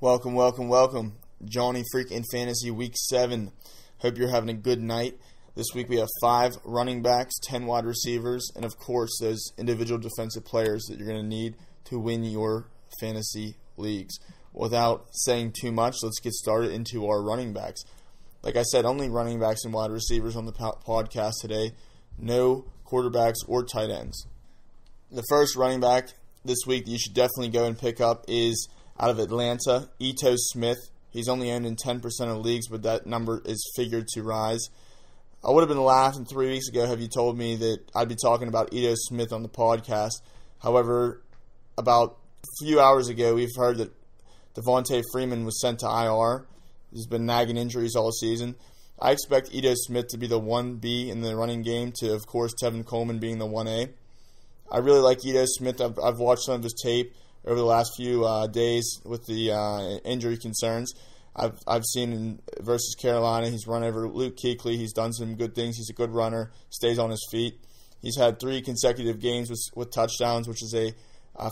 Welcome, welcome, welcome. JohnnyFreakInFantasy Week 7. Hope you're having a good night. This week we have 5 running backs, 10 wide receivers, and of course those individual defensive players that you're going to need to win your fantasy leagues. Without saying too much, let's get started into our running backs. Like I said, only running backs and wide receivers on the podcast today. No quarterbacks or tight ends. The first running back this week that you should definitely go and pick up is out of Atlanta, Ito Smith. He's only owned in 10% of leagues, but that number is figured to rise. I would have been laughing 3 weeks ago have you told me that I'd be talking about Ito Smith on the podcast. However, about a few hours ago, we've heard that Devontae Freeman was sent to IR. He's been nagging injuries all season. I expect Ito Smith to be the 1B in the running game to, of course, Tevin Coleman being the 1A. I really like Ito Smith. I've watched some of his tape over the last few days with the injury concerns. I've seen in versus Carolina, he's run over Luke Kuechly. He's done some good things. He's a good runner, stays on his feet. He's had 3 consecutive games with touchdowns, which is a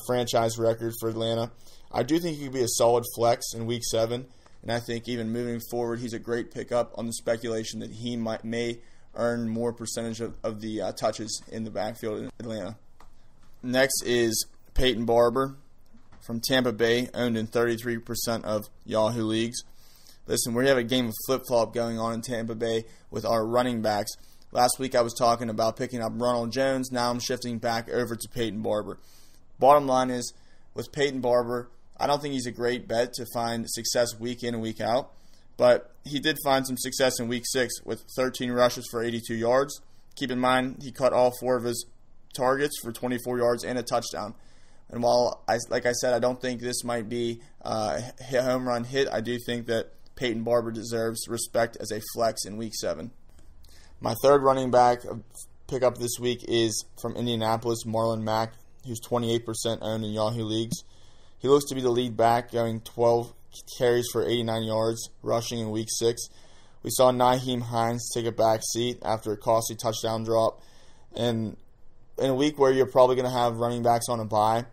franchise record for Atlanta. I do think he could be a solid flex in Week 7, and I think even moving forward, he's a great pickup on the speculation that he may earn more percentage of the touches in the backfield in Atlanta. Next is Peyton Barber from Tampa Bay, owned in 33% of Yahoo leagues. Listen, we have a game of flip-flop going on in Tampa Bay with our running backs. Last week I was talking about picking up Ronald Jones. Now I'm shifting back over to Peyton Barber. Bottom line is, with Peyton Barber, I don't think he's a great bet to find success week in and week out, but he did find some success in Week 6 with 13 rushes for 82 yards. Keep in mind, he caught all 4 of his targets for 24 yards and a touchdown. And while, like I said, I don't think this might be a home run hit, I do think that Peyton Barber deserves respect as a flex in Week 7. My third running back pickup this week is from Indianapolis, Marlon Mack, who's 28% owned in Yahoo leagues. He looks to be the lead back, going 12 carries for 89 yards, rushing in Week 6. We saw Nyheim Hines take a back seat after a costly touchdown drop. And in a week where you're probably going to have running backs on a bye,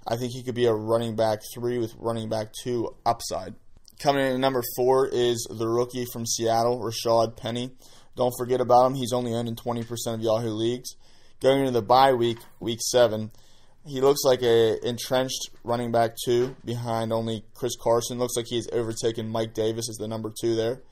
I think he could be a running back 3 with running back 2 upside. Coming in at number 4 is the rookie from Seattle, Rashad Penny. Don't forget about him. He's only owned in 20% of Yahoo leagues. Going into the bye week, Week 7, he looks like a entrenched running back 2 behind only Chris Carson. Looks like he's overtaken Mike Davis as the number 2 there.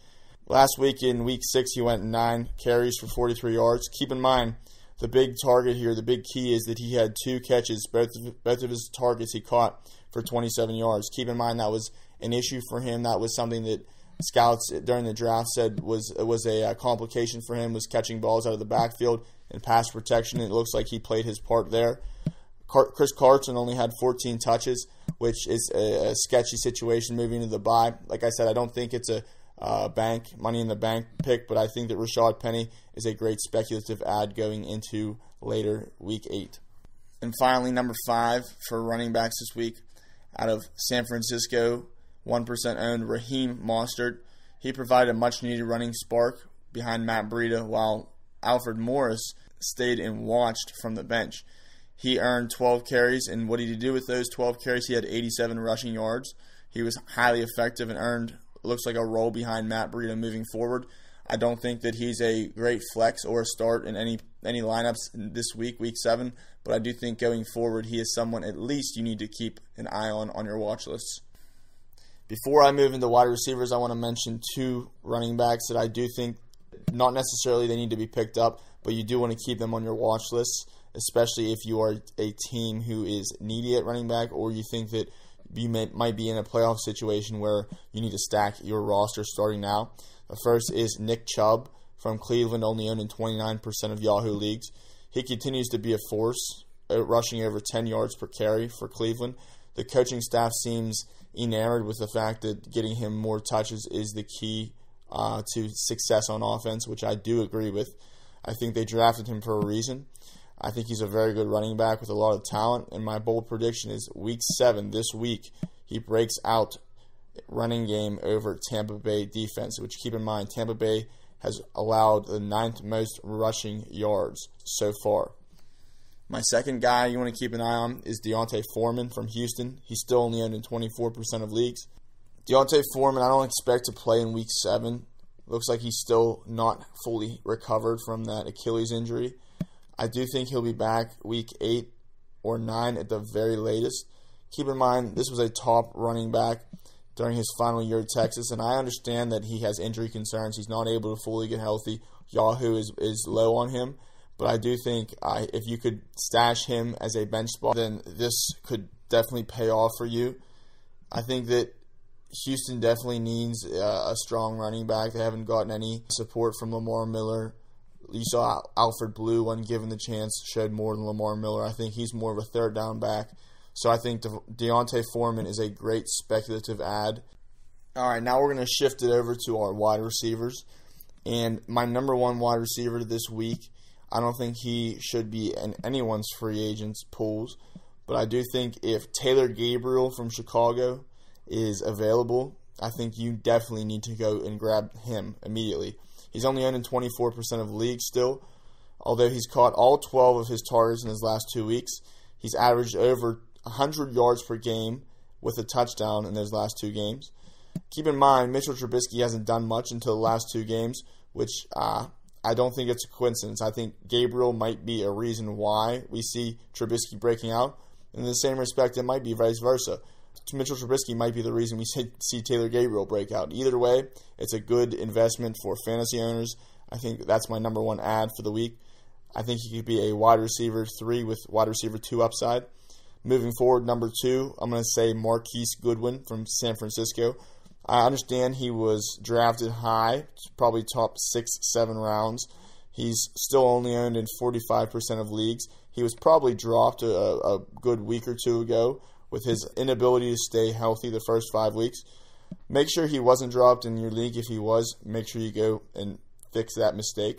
Last week in Week 6, he went 9 carries for 43 yards. Keep in mind, the big target here, the big key is that he had 2 catches. Both of his targets he caught for 27 yards. Keep in mind that was an issue for him. That was something that scouts during the draft said was a complication for him, was catching balls out of the backfield and pass protection. It looks like he played his part there. Chris Carson only had 14 touches, which is a sketchy situation moving into the bye. Like I said, I don't think it's a money in the bank pick, but I think that Rashad Penny is a great speculative ad going into later Week 8. And finally, number 5 for running backs this week, out of San Francisco, 1% owned, Raheem Mostert. He provided a much-needed running spark behind Matt Breida, while Alfred Morris stayed and watched from the bench. He earned 12 carries, and what did he do with those 12 carries? He had 87 rushing yards. He was highly effective and earned, looks like, a role behind Matt Breida moving forward. I don't think that he's a great flex or a start in any lineups this week, Week 7, but I do think going forward he is someone at least you need to keep an eye on your watch lists. Before I move into wide receivers, I want to mention 2 running backs that I do think not necessarily they need to be picked up, but you do want to keep them on your watch lists, especially if you are a team who is needy at running back, or you think that you might be in a playoff situation where you need to stack your roster starting now. The first is Nick Chubb from Cleveland, only owned in 29% of Yahoo leagues. He continues to be a force, rushing over 10 yards per carry for Cleveland. The coaching staff seems enamored with the fact that getting him more touches is the key to success on offense, which I do agree with. I think they drafted him for a reason. I think he's a very good running back with a lot of talent, and my bold prediction is Week 7, this week, he breaks out running game over Tampa Bay defense, which, keep in mind, Tampa Bay has allowed the 9th most rushing yards so far. My second guy you want to keep an eye on is Deontay Foreman from Houston. He's still only owned in 24% of leagues. Deontay Foreman, I don't expect to play in Week 7. Looks like he's still not fully recovered from that Achilles injury. I do think he'll be back Week 8 or 9 at the very latest. Keep in mind, this was a top running back during his final year at Texas, and I understand that he has injury concerns. He's not able to fully get healthy. Yahoo is low on him, but I do think if you could stash him as a bench spot, then this could definitely pay off for you. I think that Houston definitely needs a strong running back. They haven't gotten any support from Lamar Miller. You saw Alfred Blue, when given the chance, showed more than Lamar Miller. I think he's more of a third down back. So I think Deontay Foreman is a great speculative ad. All right, now we're going to shift it over to our wide receivers. And my number one wide receiver this week, I don't think he should be in anyone's free agents pools. But I do think if Taylor Gabriel from Chicago is available, I think you definitely need to go and grab him immediately. He's only owned in 24% of leagues still. Although he's caught all 12 of his targets in his last 2 weeks, he's averaged over 100 yards per game with a touchdown in those last 2 games. Keep in mind, Mitchell Trubisky hasn't done much until the last 2 games, which I don't think it's a coincidence. I think Gabriel might be a reason why we see Trubisky breaking out. In the same respect, it might be vice versa. Mitchell Trubisky might be the reason we see Taylor Gabriel break out. Either way, it's a good investment for fantasy owners. I think that's my number one ad for the week. I think he could be a wide receiver 3 with wide receiver 2 upside. Moving forward, number 2, I'm going to say Marquise Goodwin from San Francisco. I understand he was drafted high, probably top 6-7 rounds. He's still only owned in 45% of leagues. He was probably dropped a good week or 2 ago with his inability to stay healthy the first 5 weeks. Make sure he wasn't dropped in your league. If he was, make sure you go and fix that mistake.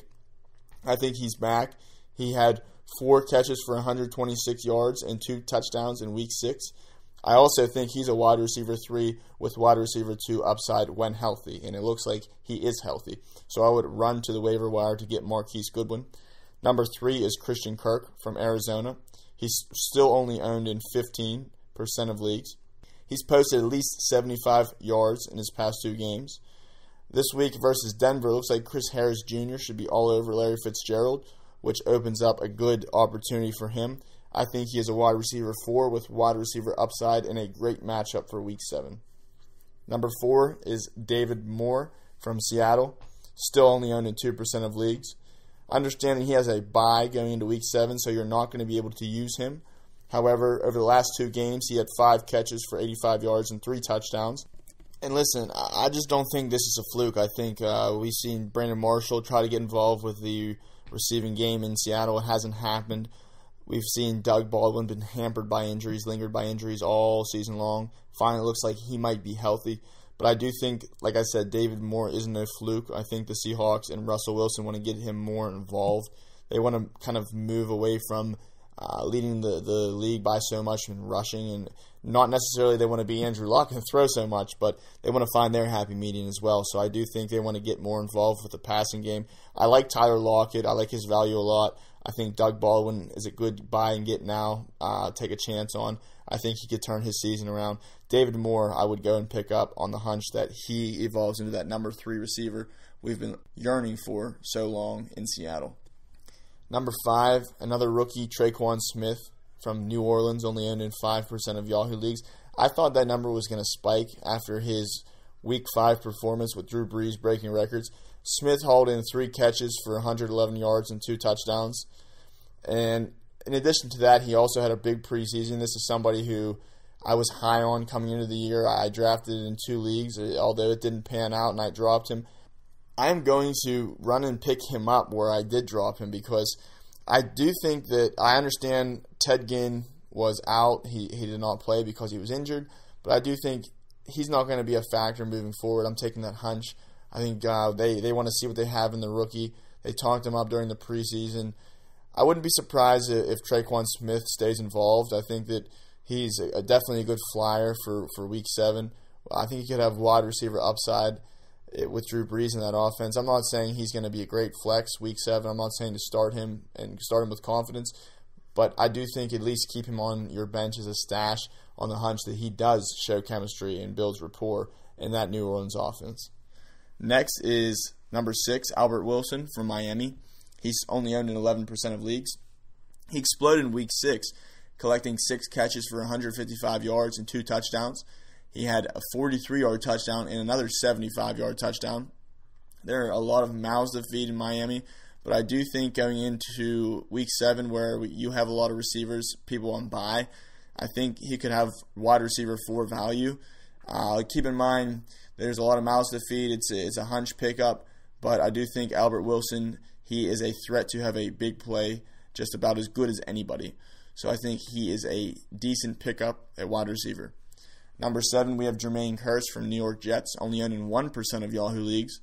I think he's back. He had 4 catches for 126 yards and 2 touchdowns in Week 6. I also think he's a wide receiver 3 with wide receiver 2 upside when healthy, and it looks like he is healthy. So I would run to the waiver wire to get Marquise Goodwin. Number 3 is Christian Kirk from Arizona. He's still only owned in 15% of leagues. He's posted at least 75 yards in his past 2 games. This week versus Denver, looks like Chris Harris Jr. should be all over Larry Fitzgerald, which opens up a good opportunity for him. I think he is a wide receiver 4 with wide receiver upside and a great matchup for Week 7. Number 4 is David Moore from Seattle, still only owned in 2% of leagues. Understanding he has a bye going into Week 7, so you're not going to be able to use him. However, over the last 2 games, he had 5 catches for 85 yards and 3 touchdowns. And listen, I just don't think this is a fluke. I think we've seen Brandon Marshall try to get involved with the receiving game in Seattle. It hasn't happened. We've seen Doug Baldwin been hampered by injuries, lingered by injuries all season long. Finally, it looks like he might be healthy. But I do think, like I said, David Moore isn't a fluke. I think the Seahawks and Russell Wilson want to get him more involved. They want to kind of move away from leading the league by so much and rushing, and not necessarily they want to be Andrew Luck and throw so much, but they want to find their happy medium as well. So I do think they want to get more involved with the passing game. I like Tyler Lockett. I like his value a lot. I think Doug Baldwin is a good buy and get now, take a chance on. I think he could turn his season around. David Moore, I would go and pick up on the hunch that he evolves into that number 3 receiver we've been yearning for so long in Seattle. Number 5, another rookie, Traquan Smith from New Orleans, only owned in 5% of Yahoo leagues. I thought that number was going to spike after his Week 5 performance with Drew Brees breaking records. Smith hauled in 3 catches for 111 yards and 2 touchdowns. And in addition to that, he also had a big preseason. This is somebody who I was high on coming into the year. I drafted in 2 leagues, although it didn't pan out and I dropped him. I'm going to run and pick him up where I did drop him because I do think that I understand Ted Ginn was out. He did not play because he was injured, but I do think he's not going to be a factor moving forward. I'm taking that hunch. I think they want to see what they have in the rookie. They talked him up during the preseason. I wouldn't be surprised if Traquan Smith stays involved. I think that he's definitely a good flyer for Week 7. I think he could have wide receiver upside with Drew Brees in that offense. I'm not saying he's going to be a great flex Week 7. I'm not saying to start him and start him with confidence, but I do think at least keep him on your bench as a stash on the hunch that he does show chemistry and builds rapport in that New Orleans offense. Next is number 6, Albert Wilson from Miami. He's only owned in 11% of leagues. He exploded in Week 6, collecting 6 catches for 155 yards and 2 touchdowns. He had a 43-yard touchdown and another 75-yard touchdown. There are a lot of mouths to feed in Miami, but I do think going into Week 7 where you have a lot of receivers, people on bye, I think he could have wide receiver 4 value. Keep in mind, there's a lot of mouths to feed. It's a hunch pickup, but I do think Albert Wilson, he is a threat to have a big play, just about as good as anybody. So I think he is a decent pickup at wide receiver. Number 7, we have Jermaine Kearse from New York Jets, only owned in 1% of Yahoo leagues.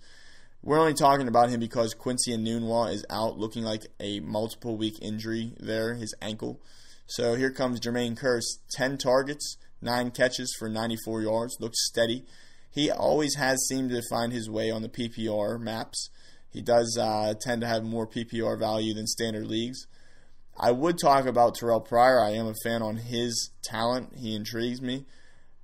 We're only talking about him because Quincy Enunwa is out, looking like a multiple-week injury there, his ankle. So here comes Jermaine Kearse, 10 targets, 9 catches for 94 yards, looks steady. He always has seemed to find his way on the PPR maps. He does tend to have more PPR value than standard leagues. I would talk about Terrell Pryor. I am a fan on his talent. He intrigues me.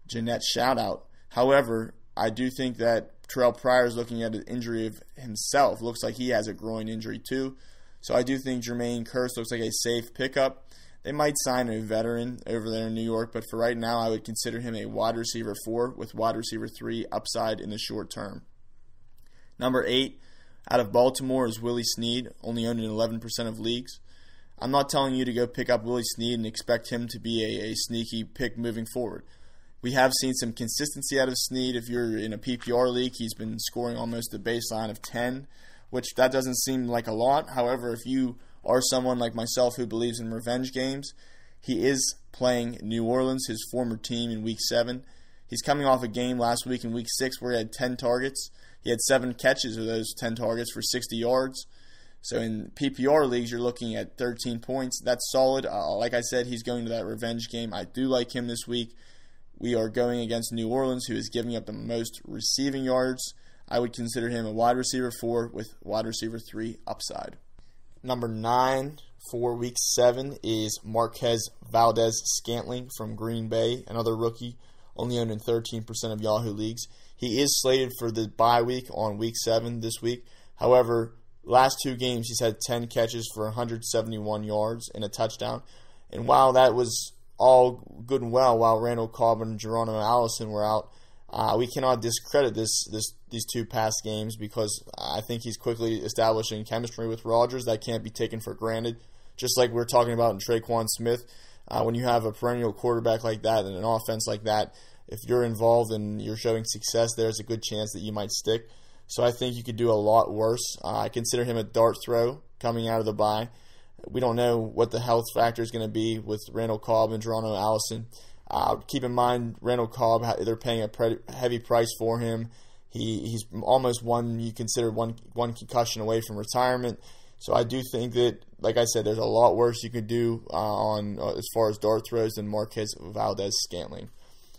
Jeanette shout-out. However, I do think that Terrell Pryor is looking at an injury of himself. Looks like he has a groin injury too. So I do think Jermaine Kearse looks like a safe pickup. They might sign a veteran over there in New York, but for right now I would consider him a wide receiver 4 with wide receiver 3 upside in the short term. Number 8, out of Baltimore is Willie Snead, only owned in 11% of leagues. I'm not telling you to go pick up Willie Snead and expect him to be a sneaky pick moving forward. We have seen some consistency out of Snead. If you're in a PPR league, he's been scoring almost a baseline of 10, which that doesn't seem like a lot. However, if you are someone like myself who believes in revenge games, he is playing New Orleans, his former team, in Week 7. He's coming off a game last week in Week 6 where he had 10 targets. He had 7 catches of those 10 targets for 60 yards. So in PPR leagues, you're looking at 13 points. That's solid. Like I said, he's going to that revenge game. I do like him this week. We are going against New Orleans, who is giving up the most receiving yards. I would consider him a wide receiver 4 with wide receiver 3 upside. Number 9 for Week 7 is Marquez Valdez-Scantling from Green Bay, another rookie, only owned in 13% of Yahoo leagues. He is slated for the bye week on Week 7 this week. However, last 2 games he's had 10 catches for 171 yards and a touchdown. And while that was all good and well while Randall Cobb and Geronimo Allison were out, we cannot discredit these 2 past games because I think he's quickly establishing chemistry with Rodgers that can't be taken for granted. Just like we're talking about in Traquan Smith, when you have a perennial quarterback like that and an offense like that, if you're involved and you're showing success, there's a good chance that you might stick. So I think you could do a lot worse. I consider him a dart throw coming out of the bye. We don't know what the health factor is going to be with Randall Cobb and Geronimo Allison. Keep in mind, Randall Cobb, they're paying a heavy price for him. He's almost you consider one concussion away from retirement. So I do think that, like I said, there's a lot worse you could do as far as dart throws than Marquez Valdez-Scantling.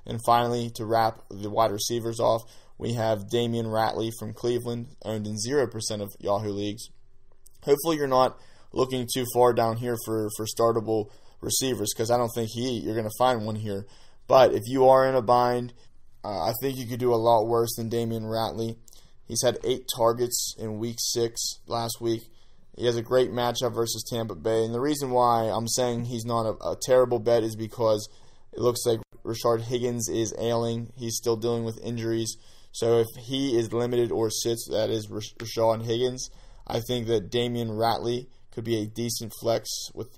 And finally, to wrap the wide receivers off, we have Damian Ratley from Cleveland, owned in 0% of Yahoo leagues. Hopefully you're not looking too far down here for startable receivers, because I don't think you're going to find one here. But if you are in a bind, I think you could do a lot worse than Damian Ratley. He's had 8 targets in Week 6 last week. He has a great matchup versus Tampa Bay. And the reason why I'm saying he's not a terrible bet is because it looks like Rashard Higgins is ailing. He's still dealing with injuries. So if he is limited or sits, that is Rashard Higgins, I think that Damian Ratley could be a decent flex,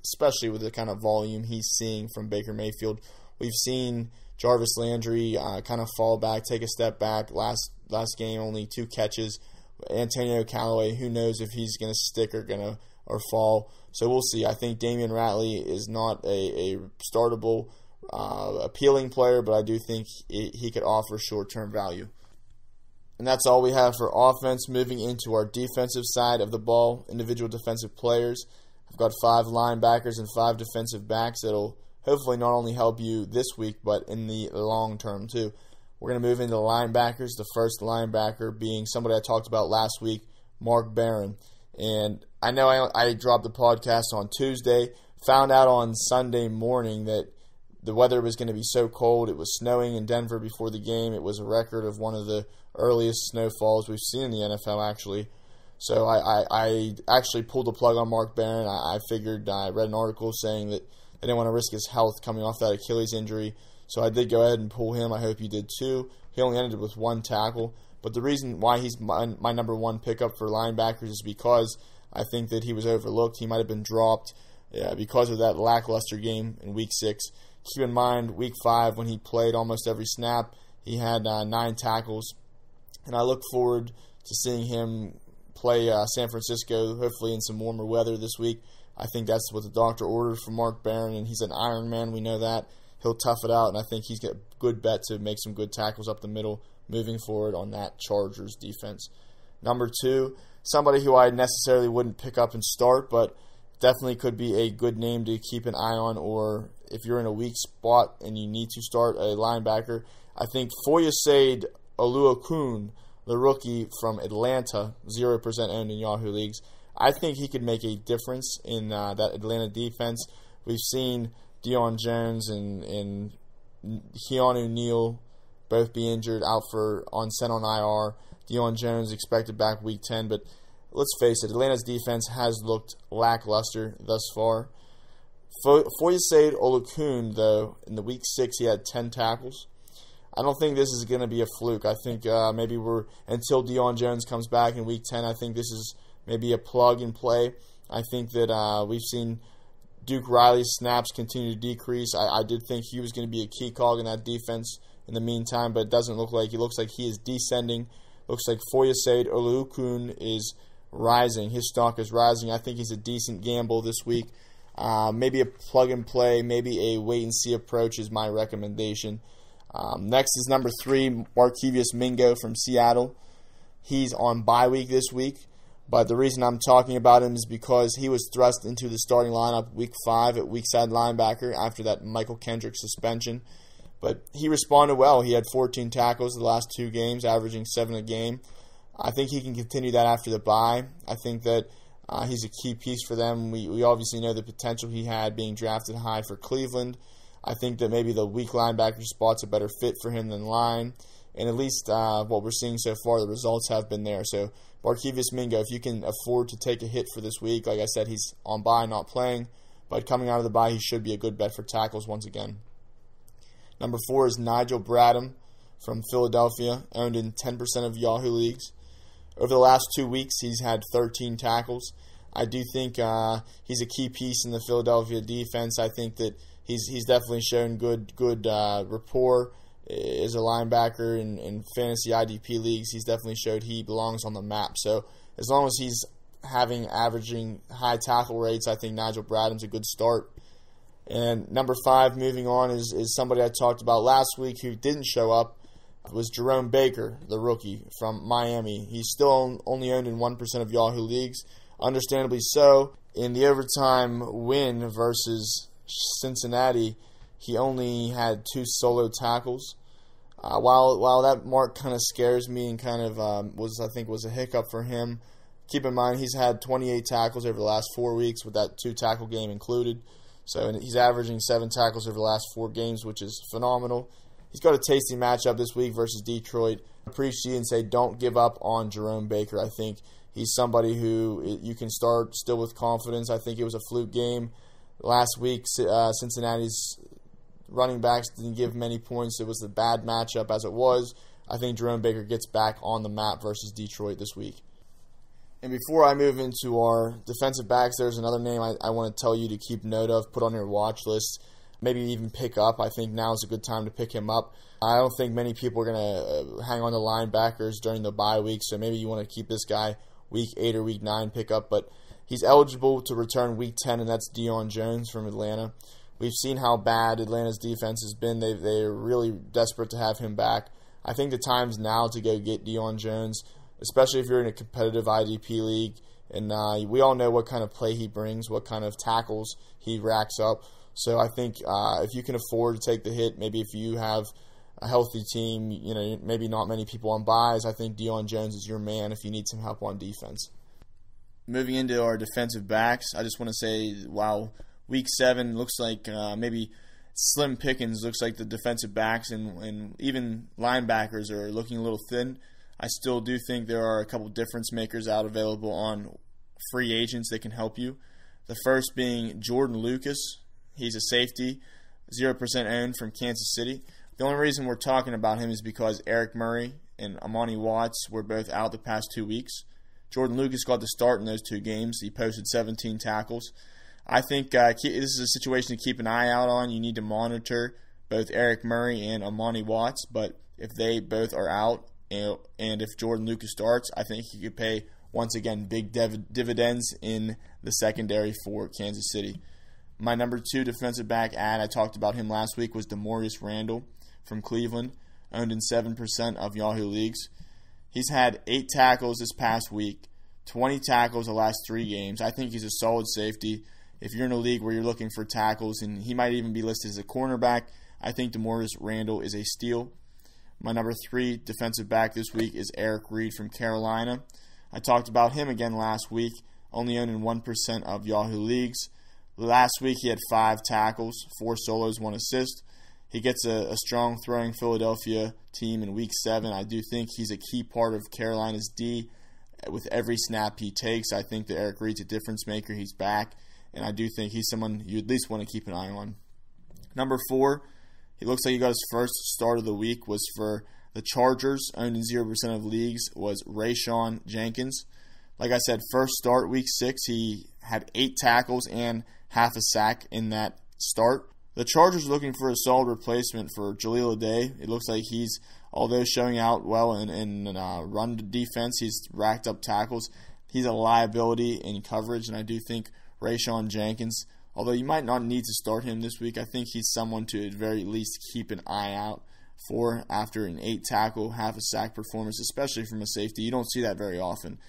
especially with the kind of volume he's seeing from Baker Mayfield. We've seen Jarvis Landry kind of fall back, take a step back. Last game, only 2 catches. Antonio Callaway, who knows if he's going to stick or fall. So we'll see. I think Damian Ratley is not a startable, appealing player, but I do think he could offer short-term value. And that's all we have for offense. Moving into our defensive side of the ball, individual defensive players. I've got 5 linebackers and 5 defensive backs that'll hopefully not only help you this week, but in the long term too. We're going to move into the linebackers. The first linebacker being somebody I talked about last week, Mark Barron. And I know I dropped the podcast on Tuesday, found out on Sunday morning that the weather was going to be so cold. It was snowing in Denver before the game. It was a record of one of the earliest snowfalls we've seen in the NFL, actually. So I actually pulled the plug on Mark Barron. I figured, I read an article saying that I didn't want to risk his health coming off that Achilles injury. So I did go ahead and pull him. I hope you did too. He only ended with 1 tackle. But the reason why he's my number 1 pickup for linebackers is because I think that he was overlooked. He might have been dropped because of that lackluster game in Week 6. Keep in mind, Week 5, when he played almost every snap, he had 9 tackles. And I look forward to seeing him play San Francisco, hopefully in some warmer weather this week. I think that's what the doctor ordered for Mark Barron, and he's an Iron Man. We know that. He'll tough it out, and I think he's got a good bet to make some good tackles up the middle moving forward on that Chargers defense. Number 2, somebody who I necessarily wouldn't pick up and start, but definitely could be a good name to keep an eye on, or if you're in a weak spot and you need to start a linebacker, I think Foyesade Oluokun, the rookie from Atlanta, 0% owned in Yahoo leagues, I think he could make a difference in that Atlanta defense. We've seen Deion Jones and Keanu Neal both be injured, sent on IR. Deion Jones expected back Week 10, but let's face it, Atlanta's defense has looked lackluster thus far. Foyesade Oluokun, though, in the Week 6, he had 10 tackles. I don't think this is going to be a fluke. I think maybe until Deion Jones comes back in Week 10, I think this is maybe a plug and play. I think that we've seen Duke Riley's snaps continue to decrease. I did think he was going to be a key cog in that defense in the meantime, but it doesn't look like. It looks like he is descending. Looks like Foyesade Oluokun is rising. His stock is rising. I think he's a decent gamble this week. Maybe a plug and play, maybe a wait and see approach is my recommendation. Next is number 3, Markevious Mingo from Seattle. He's on bye week this week, but the reason I'm talking about him is because he was thrust into the starting lineup Week 5 at weak side linebacker after that Michael Kendrick suspension. But he responded well. He had 14 tackles the last 2 games, averaging 7 a game. I think he can continue that after the bye. I think that he's a key piece for them. We obviously know the potential he had being drafted high for Cleveland. I think that maybe the weak linebacker spot's a better fit for him than line. And at least what we're seeing so far, the results have been there. So Markevious Mingo, if you can afford to take a hit for this week, like I said, he's on bye, not playing. But coming out of the bye, he should be a good bet for tackles once again. Number 4 is Nigel Bradham from Philadelphia, owned in 10% of Yahoo leagues. Over the last 2 weeks, he's had 13 tackles. I do think he's a key piece in the Philadelphia defense. I think that he's definitely shown good rapport as a linebacker in fantasy IDP leagues. He's definitely showed he belongs on the map. So as long as he's averaging high tackle rates, I think Nigel Bradham's a good start. And number 5, moving on, is somebody I talked about last week who didn't show up. It was Jerome Baker, the rookie from Miami. He's still only owned in 1% of Yahoo leagues. Understandably so. In the overtime win versus Cincinnati, he only had 2 solo tackles. While that mark kind of scares me and kind of was a hiccup for him, keep in mind he's had 28 tackles over the last 4 weeks with that 2-tackle game included. So he's averaging 7 tackles over the last 4 games, which is phenomenal. He's got a tasty matchup this week versus Detroit. I preach to you and say don't give up on Jerome Baker. I think he's somebody who you can start still with confidence. I think it was a fluke game. Last week, Cincinnati's running backs didn't give many points. It was a bad matchup as it was. I think Jerome Baker gets back on the map versus Detroit this week. And before I move into our defensive backs, there's another name I want to tell you to keep note of, put on your watch list, maybe even pick up. I think now is a good time to pick him up. I don't think many people are going to hang on to linebackers during the bye week, so maybe you want to keep this guy Week 8 or Week 9 pickup. But he's eligible to return Week 10, and that's Deion Jones from Atlanta. We've seen how bad Atlanta's defense has been. They're really desperate to have him back. I think the time's now to go get Deion Jones, especially if you're in a competitive IDP league. And we all know what kind of play he brings, what kind of tackles he racks up. So I think if you can afford to take the hit, maybe if you have a healthy team, maybe not many people on buys, I think Deion Jones is your man if you need some help on defense. Moving into our defensive backs, I just want to say, wow, Week 7 looks like maybe slim pickings. Looks like the defensive backs and even linebackers are looking a little thin. I still do think there are a couple difference makers out available on free agents that can help you. The first being Jordan Lucas. He's a safety, 0% owned from Kansas City. The only reason we're talking about him is because Eric Murray and Amani Watts were both out the past 2 weeks. Jordan Lucas got the start in those 2 games. He posted 17 tackles. I think this is a situation to keep an eye out on. You need to monitor both Eric Murray and Amani Watts, but if they both are out and if Jordan Lucas starts, I think he could pay, once again, big dividends in the secondary for Kansas City. My number 2 defensive back I talked about him last week, was Demarius Randall from Cleveland, owned in 7% of Yahoo leagues. He's had 8 tackles this past week, 20 tackles the last 3 games. I think he's a solid safety. If you're in a league where you're looking for tackles, and he might even be listed as a cornerback, I think Demarius Randall is a steal. My number 3 defensive back this week is Eric Reed from Carolina. I talked about him again last week, only owned in 1% of Yahoo leagues. Last week he had 5 tackles, 4 solos, 1 assist. He gets a strong throwing Philadelphia team in Week 7. I do think he's a key part of Carolina's D. With every snap he takes, I think that Eric Reed's a difference maker. He's back, and I do think he's someone you at least want to keep an eye on. Number 4, he looks like he got his first start of the week, was for the Chargers, owned in 0% of leagues, was Rayshawn Jenkins. Like I said, first start, Week 6, he had 8 tackles and half a sack in that start. The Chargers are looking for a solid replacement for Jaleel Addae. It looks like he's, although showing out well in run defense, he's racked up tackles. He's a liability in coverage, and I do think Rayshawn Jenkins, although you might not need to start him this week, I think he's someone to at very least keep an eye out for after an 8-tackle, half a sack performance, especially from a safety. You don't see that very often.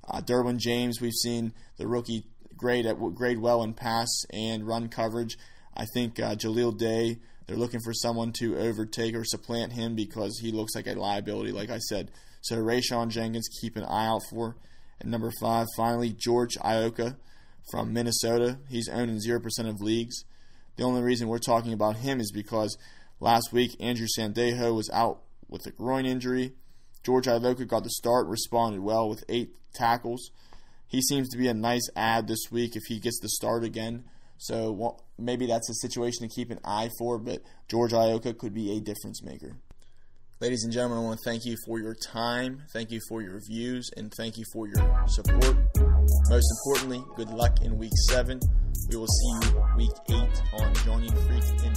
Derwin James, we've seen the rookie grade well in pass and run coverage. I think Jaleel Addae, they're looking for someone to overtake or supplant him because he looks like a liability, like I said. So Rayshawn Jenkins, keep an eye out for. And number 5, finally, George Iocca from Minnesota. He's owned in 0% of leagues. The only reason we're talking about him is because last week Andrew Sandejo was out with a groin injury. George Iocca got the start, responded well with 8 tackles. He seems to be a nice add this week if he gets the start again. So maybe that's a situation to keep an eye for, but George Iocca could be a difference maker. Ladies and gentlemen, I want to thank you for your time, thank you for your views, and thank you for your support. Most importantly, good luck in Week 7. We will see you Week 8 on Johnny Freak in